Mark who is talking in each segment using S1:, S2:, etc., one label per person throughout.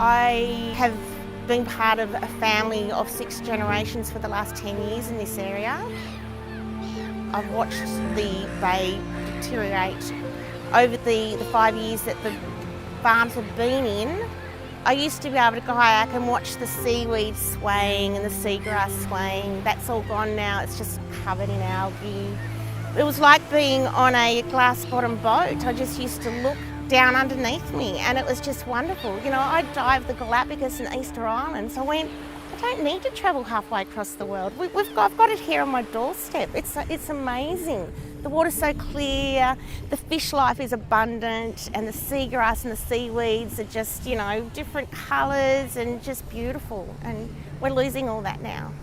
S1: I have been part of a family of 6 generations for the last 10 years in this area. I've watched the bay deteriorate over the 5 years that the farms have been in. I used to be able to kayak and watch the seaweed swaying and the seagrass swaying. That's all gone now, it's just covered in algae. It was like being on a glass bottom boat. I just used to look down underneath me and it was just wonderful. You know, I dived the Galapagos and Easter Islands. I went, I don't need to travel halfway across the world. I've got it here on my doorstep. It's amazing. The water's so clear, the fish life is abundant, and the seagrass and the seaweeds are just, you know, different colours and just beautiful. And we're losing all that now.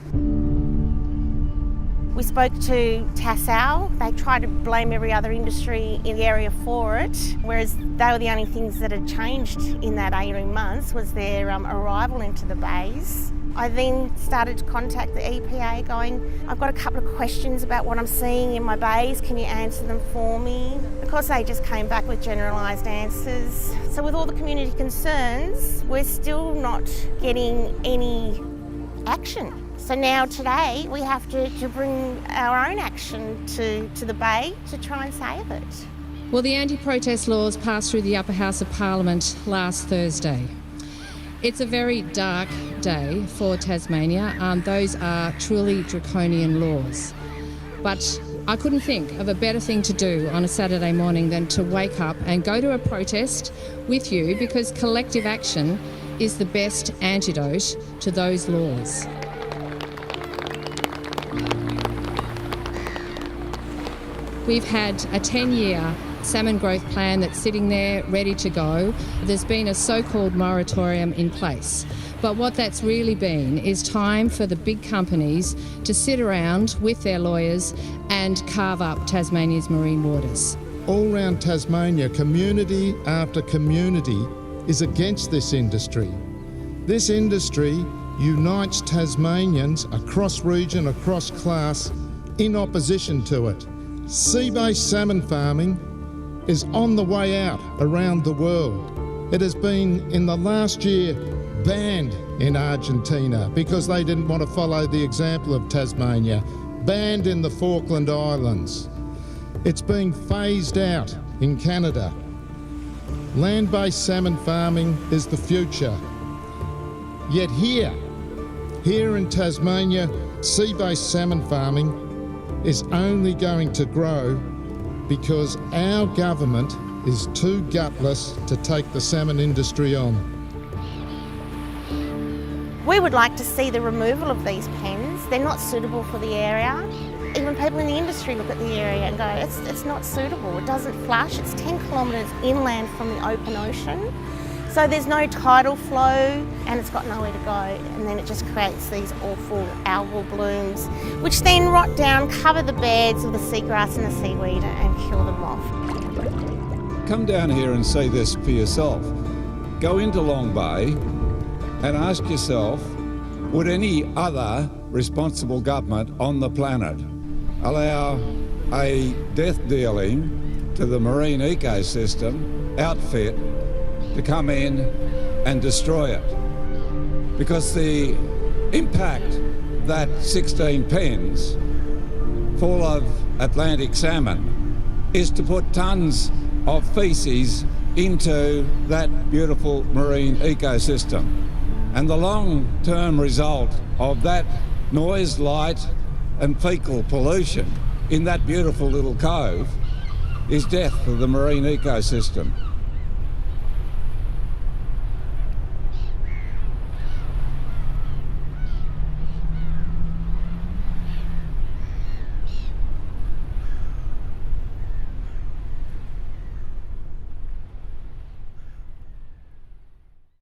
S1: We spoke to Tassal. They tried to blame every other industry in the area for it, whereas they were the only things that had changed in that 18 months was their arrival into the bays. I then started to contact the EPA going, I've got a couple of questions about what I'm seeing in my bays, can you answer them for me? Because they just came back with generalised answers. So with all the community concerns, we're still not getting any action. So now today we have to bring our own action to the bay to try and save it.
S2: Well, the anti-protest laws passed through the upper house of Parliament last Thursday. It's a very dark day for Tasmania. Those are truly draconian laws. But I couldn't think of a better thing to do on a Saturday morning than to wake up and go to a protest with you, because collective action is the best antidote to those laws. We've had a 10-year salmon growth plan that's sitting there ready to go. There's been a so-called moratorium in place. But what that's really been is time for the big companies to sit around with their lawyers and carve up Tasmania's marine waters.
S3: All around Tasmania, community after community is against this industry. This industry unites Tasmanians across region, across class, in opposition to it. Sea-based salmon farming is on the way out around the world. It has been, in the last year, banned in Argentina because they didn't want to follow the example of Tasmania. Banned in the Falkland Islands. It's being phased out in Canada. Land-based salmon farming is the future. Yet here in Tasmania, sea-based salmon farming is only going to grow because our government is too gutless to take the salmon industry on.
S1: We would like to see the removal of these pens. They're not suitable for the area. Even people in the industry look at the area and go, it's not suitable, it doesn't flush. It's 10 kilometres inland from the open ocean. So there's no tidal flow and it's got nowhere to go, and then it just creates these awful algal blooms which then rot down, cover the beds of the seagrass and the seaweed and kill them off.
S4: Come down here and see this for yourself. Go into Long Bay and ask yourself, would any other responsible government on the planet allow a death dealing to the marine ecosystem outfit to come in and destroy it? Because the impact that 16 pens full of Atlantic salmon is to put tons of feces into that beautiful marine ecosystem. And the long-term result of that noise, light and fecal pollution in that beautiful little cove is death for the marine ecosystem.